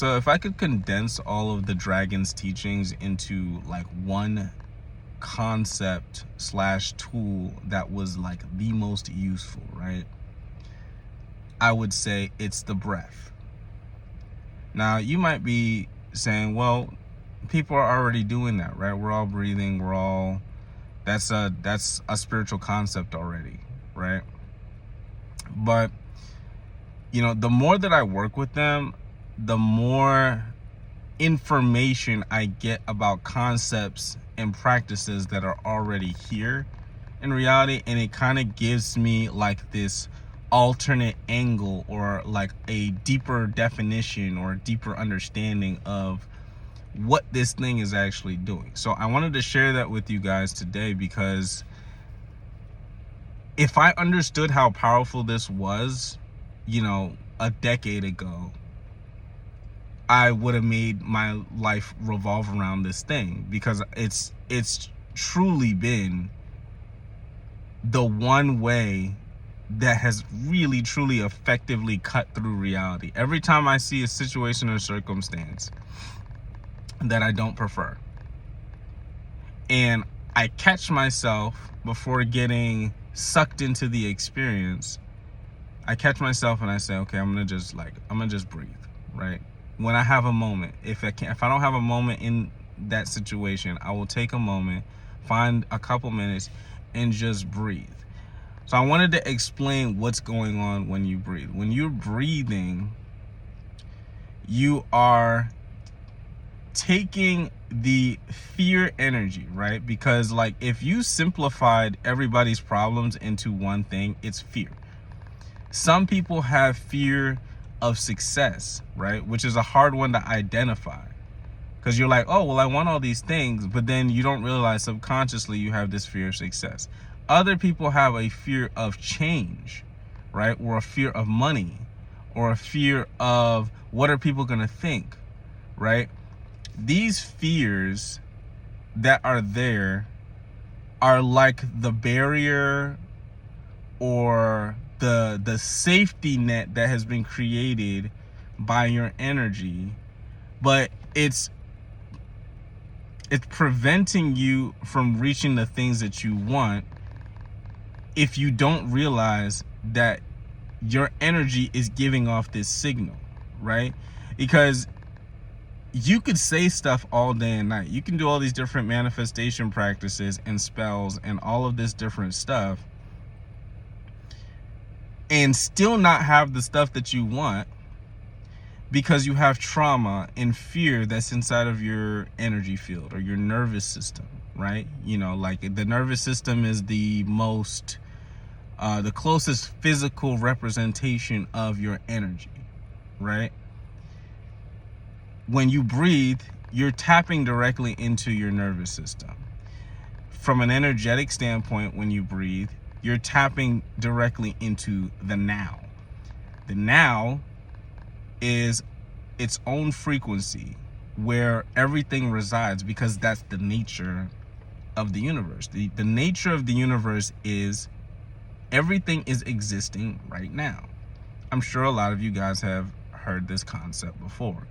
So if I could condense all of the dragon's teachings into like one concept slash tool that was like the most useful, right? I would say it's the breath. Now you might be saying, well, people are already doing that, right? We're all breathing, that's a spiritual concept already, right? But the more that I work with them, the more information I get about concepts and practices that are already here in reality, and it kind of gives me like this alternate angle or like a deeper definition or a deeper understanding of what this thing is actually doing. So I wanted to share that with you guys today, because if I understood how powerful this was, a decade ago, I would have made my life revolve around this thing, because it's truly been the one way that has really truly effectively cut through reality. Every time I see a situation or circumstance that I don't prefer, and I catch myself before getting sucked into the experience, I catch myself and I say, okay, I'm gonna just breathe, right? When I have a moment, if I don't have a moment in that situation, I will take a moment, find a couple minutes, and just breathe. So I wanted to explain what's going on when you breathe. When you're breathing, you are taking the fear energy, right? Because like if you simplified everybody's problems into one thing, it's fear. Some people have fear of success, right? Which is a hard one to identify, because you're like, oh, well, I want all these things, but then you don't realize subconsciously you have this fear of success. Other people have a fear of change, right? Or a fear of money, or a fear of what are people going to think, right? These fears that are there are like the barrier or the safety net that has been created by your energy, but it's preventing you from reaching the things that you want if you don't realize that your energy is giving off this signal, right? Because you could say stuff all day and night. You can do all these different manifestation practices and spells and all of this different stuff, and still not have the stuff that you want, because you have trauma and fear that's inside of your energy field or your nervous system, right? Like the nervous system is the closest physical representation of your energy, right? When you breathe, you're tapping directly into your nervous system. From an energetic standpoint, when you breathe, you're tapping directly into the now. The now is its own frequency where everything resides, because that's the nature of the universe. The nature of the universe is everything is existing right now. I'm sure a lot of you guys have heard this concept before.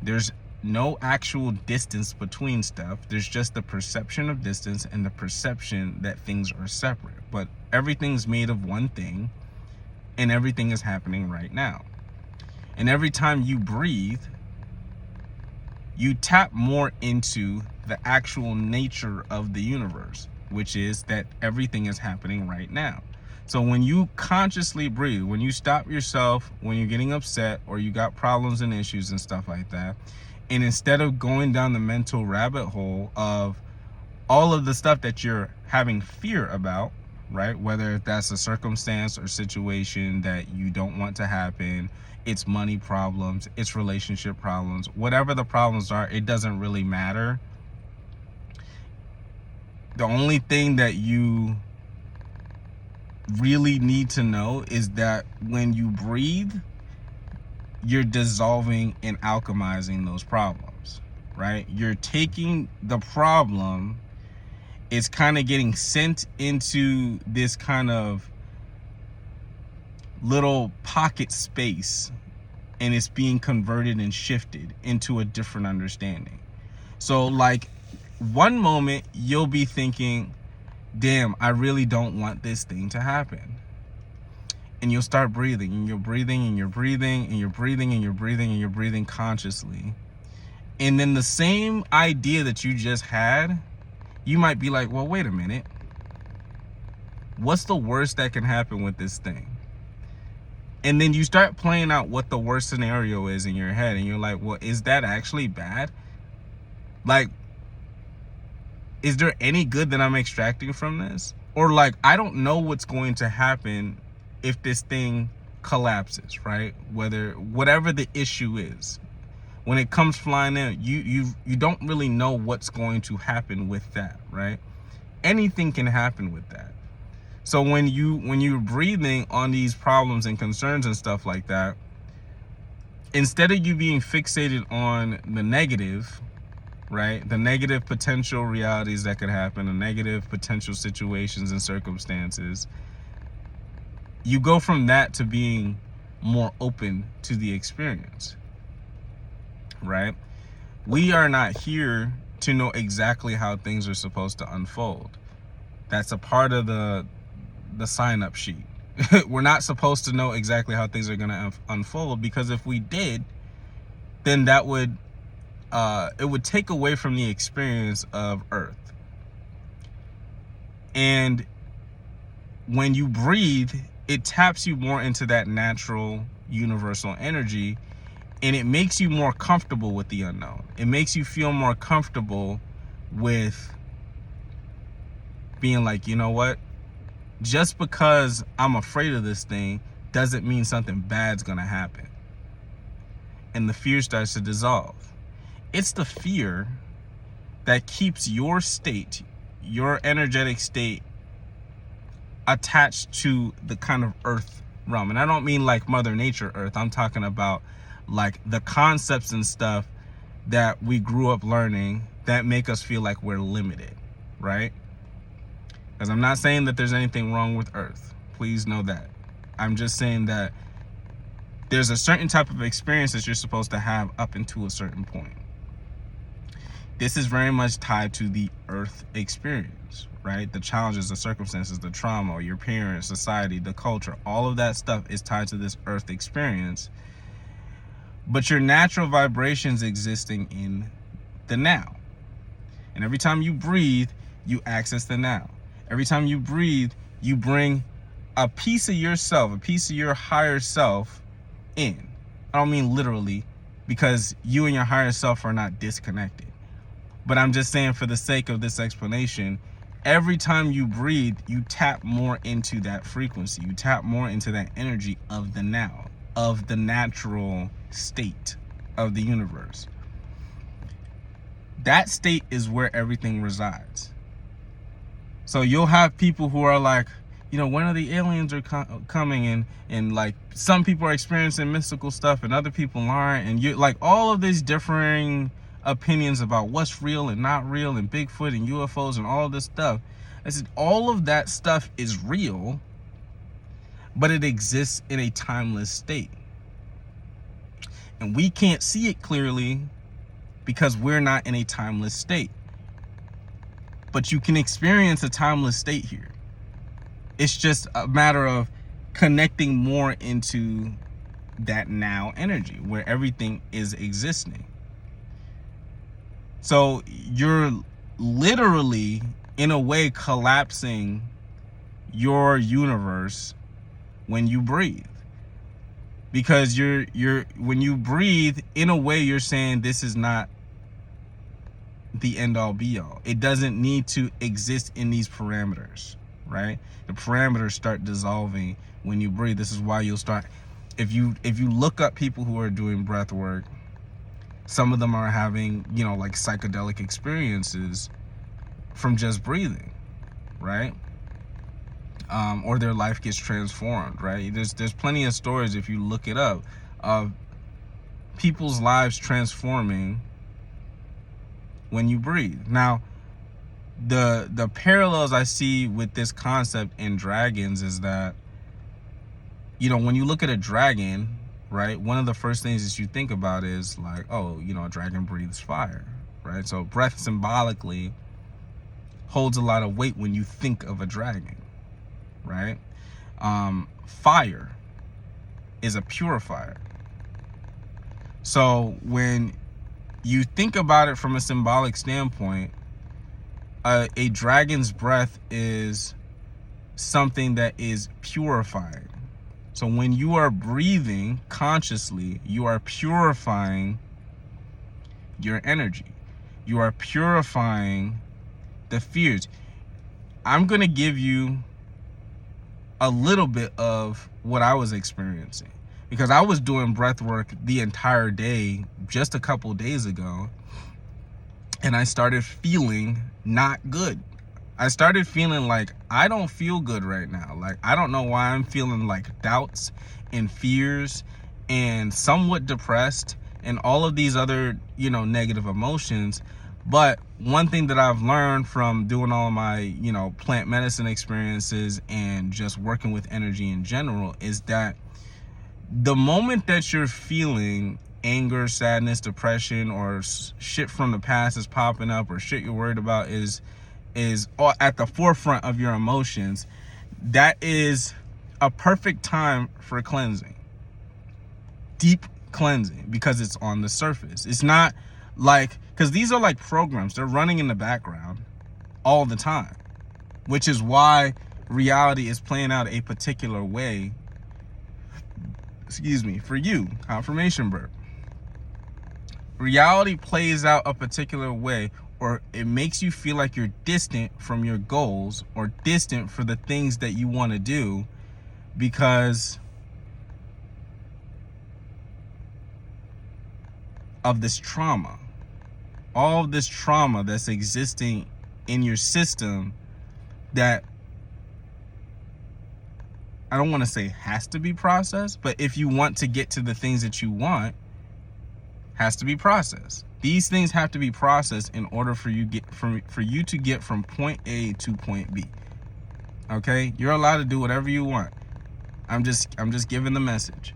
There's no actual distance between stuff. There's just the perception of distance and the perception that things are separate. But everything's made of one thing, and everything is happening right now. And every time you breathe, you tap more into the actual nature of the universe, which is that everything is happening right now. So when you consciously breathe, when you stop yourself, when you're getting upset or you got problems and issues and stuff like that, and instead of going down the mental rabbit hole of all of the stuff that you're having fear about, right? Whether that's a circumstance or situation that you don't want to happen, it's money problems, it's relationship problems, whatever the problems are, it doesn't really matter. The only thing that you really need to know is that when you breathe, you're dissolving and alchemizing those problems, right? You're taking the problem, it's kind of getting sent into this kind of little pocket space and it's being converted and shifted into a different understanding. So like one moment you'll be thinking, damn, I really don't want this thing to happen. And you'll start breathing, and you're breathing, and you're breathing, and you're breathing, and you're breathing, and you're breathing consciously. And then the same idea that you just had, you might be like, well, wait a minute. What's the worst that can happen with this thing? And then you start playing out what the worst scenario is in your head. And you're like, well, is that actually bad? Like, is there any good that I'm extracting from this? Or like, I don't know what's going to happen if this thing collapses, right? Whatever the issue is, when it comes flying in, you don't really know what's going to happen with that, right? Anything can happen with that. So when you're breathing on these problems and concerns and stuff like that, instead of you being fixated on the negative, right? The negative potential realities that could happen, the negative potential situations and circumstances, you go from that to being more open to the experience, right? We are not here to know exactly how things are supposed to unfold. That's a part of the sign-up sheet. We're not supposed to know exactly how things are going to unfold, because if we did, then that would it would take away from the experience of Earth. And when you breathe, it taps you more into that natural universal energy, and it makes you more comfortable with the unknown. It makes you feel more comfortable with being like, you know what? Just because I'm afraid of this thing doesn't mean something bad's gonna happen. And the fear starts to dissolve. It's the fear that keeps your state, your energetic state, attached to the kind of Earth realm. And I don't mean like Mother Nature Earth. I'm talking about like the concepts and stuff that we grew up learning that make us feel like we're limited, right? Because I'm not saying that there's anything wrong with Earth. Please know that. I'm just saying that there's a certain type of experience that you're supposed to have up until a certain point. This is very much tied to the Earth experience, right? The challenges, the circumstances, the trauma, your parents, society, the culture, all of that stuff is tied to this Earth experience. But your natural vibrations existing in the now. And every time you breathe, you access the now. Every time you breathe, you bring a piece of yourself, a piece of your higher self in. I don't mean literally, because you and your higher self are not disconnected. But I'm just saying, for the sake of this explanation, every time you breathe, you tap more into that frequency. You tap more into that energy of the now, of the natural state of the universe. That state is where everything resides. So you'll have people who are like, you know, when are the aliens are coming, and like some people are experiencing mystical stuff and other people aren't, and you like all of these differing opinions about what's real and not real, and Bigfoot and UFOs and all this stuff. I said all of that stuff is real, but it exists in a timeless state. And we can't see it clearly because we're not in a timeless state. But you can experience a timeless state here. It's just a matter of connecting more into that now energy where everything is existing. So you're literally, in a way, collapsing your universe when you breathe. Because when you breathe, in a way, you're saying this is not the end all be all. It doesn't need to exist in these parameters, right? The parameters start dissolving when you breathe. This is why you'll start, if you look up people who are doing breath work, some of them are having, you know, like psychedelic experiences from just breathing, right? Or their life gets transformed, right? There's plenty of stories, if you look it up, of people's lives transforming when you breathe. Now, the parallels I see with this concept in dragons is that, you know, when you look at a dragon, right? One of the first things that you think about is like, oh, you know, a dragon breathes fire, right? So breath symbolically holds a lot of weight when you think of a dragon, right? Fire is a purifier. So when you think about it from a symbolic standpoint, a dragon's breath is something that is purifying. So when you are breathing consciously, you are purifying your energy. You are purifying the fears. I'm going to give you a little bit of what I was experiencing, because I was doing breath work the entire day just a couple days ago, and I started feeling not good. I started feeling like I don't feel good right now. Like, I don't know why I'm feeling like doubts and fears and somewhat depressed and all of these other, you know, negative emotions. But one thing that I've learned from doing all of my, you know, plant medicine experiences and just working with energy in general is that the moment that you're feeling anger, sadness, depression, or shit from the past is popping up, or shit you're worried about is at the forefront of your emotions, that is a perfect time for cleansing. Deep cleansing, because it's on the surface. It's not like, because these are like programs, they're running in the background all the time, which is why reality is playing out a particular way. Excuse me, for you, confirmation burp. Reality plays out a particular way, or it makes you feel like you're distant from your goals or distant for the things that you want to do, because of this trauma. All of this trauma that's existing in your system that, I don't want to say has to be processed, but if you want to get to the things that you want, has to be processed. These things have to be processed in order for you to get from point A to point B. Okay? You're allowed to do whatever you want. I'm just giving the message.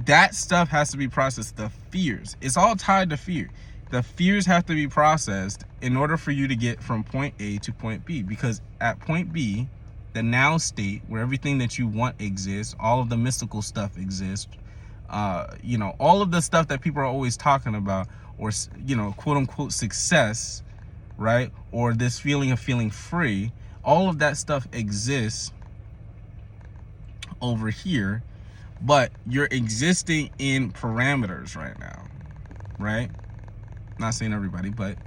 That stuff has to be processed. The fears, it's all tied to fear. The fears have to be processed in order for you to get from point A to point B, because at point B, the now state where everything that you want exists, all of the mystical stuff exists, you know, all of the stuff that people are always talking about, or, you know, quote unquote success, right? Or this feeling of feeling free, all of that stuff exists over here, but you're existing in parameters right now, right? Not saying everybody, but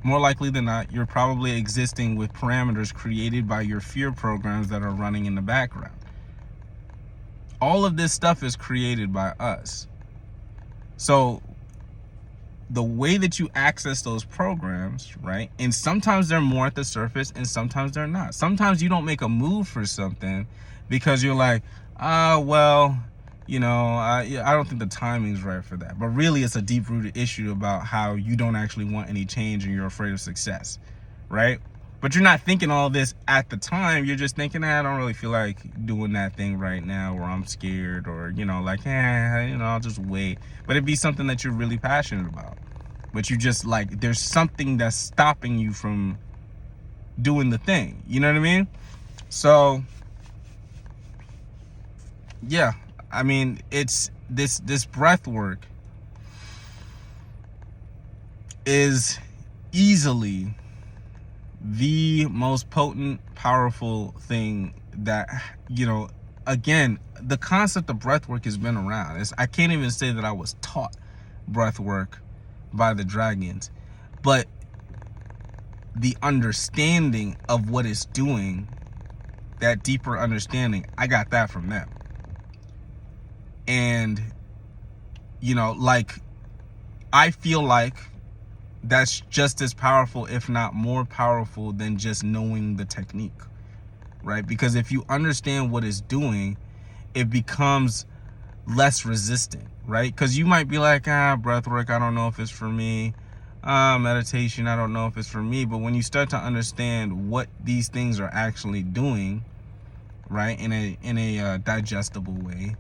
more likely than not, you're probably existing with parameters created by your fear programs that are running in the background. All of this stuff is created by us. So the way that you access those programs, right? And sometimes they're more at the surface and sometimes they're not. Sometimes you don't make a move for something because you're like, well, you know, I don't think the timing's right for that. But really, it's a deep-rooted issue about how you don't actually want any change and you're afraid of success, right? But you're not thinking all this at the time. You're just thinking, I don't really feel like doing that thing right now, or I'm scared, or, you know, like, you know, I'll just wait. But it'd be something that you're really passionate about. But you just, like, there's something that's stopping you from doing the thing. You know what I mean? So, yeah. I mean, it's this breath work is easily the most potent, powerful thing that, you know, again, the concept of breath work has been around. I can't even say that I was taught breath work by the dragons, but the understanding of what it's doing, that deeper understanding, I got that from them. And, you know, like, I feel like that's just as powerful, if not more powerful, than just knowing the technique, right? Because if you understand what it's doing, it becomes less resistant, right? Because you might be like, breath work, I don't know if it's for me. Meditation, I don't know if it's for me. But when you start to understand what these things are actually doing, right, in a digestible way,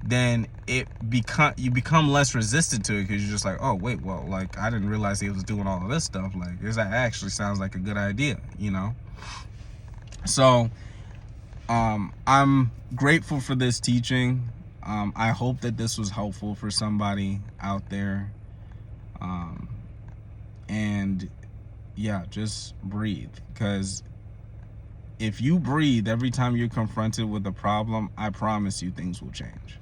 then you become less resistant to it, because you're just like, oh wait, well, like, I didn't realize he was doing all of this stuff. Like, this actually sounds like a good idea, you know. So I'm grateful for this teaching. I hope that this was helpful for somebody out there. And yeah, just breathe, because if you breathe every time you're confronted with a problem, I promise you things will change.